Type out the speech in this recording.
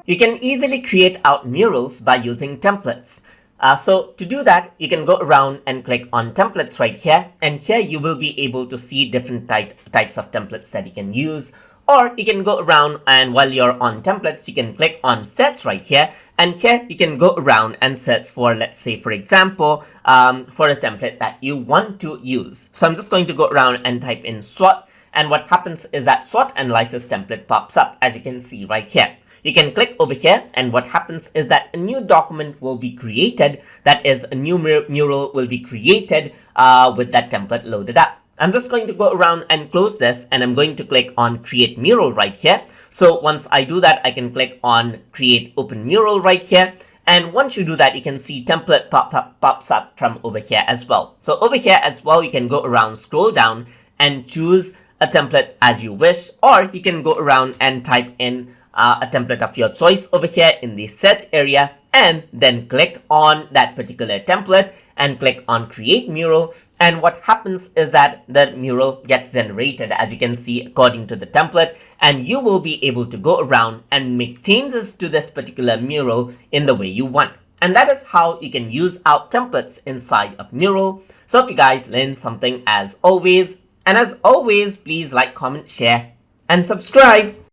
You can easily create out murals by using templates. So to do that, you can go around and click on templates right here. And here you will be able to see different types of templates that you can use. Or you can go around and while you're on templates, you can click on search right here. And here you can go around and search for, let's say, for example, for a template that you want to use. So I'm just going to go around and type in SWOT. And what happens is that SWOT analysis template pops up, as you can see right here. You can click over here, and what happens is that a new document will be created. That is, a new mural will be created with that template loaded up. I'm just going to go around and close this, and I'm going to click on create mural right here. So once I do that, I can click on create open mural right here. And once you do that, you can see template pops up from over here as well. So over here as well, you can go around, scroll down and choose a template as you wish, or you can go around and type in a template of your choice over here in the search area, and then click on that particular template and click on create mural. And what happens is that the mural gets generated, as you can see, according to the template, and you will be able to go around and make changes to this particular mural in the way you want. And that is how you can use out templates inside of Mural. So hope you guys learned something as always. And as always, please like, comment, share, and subscribe.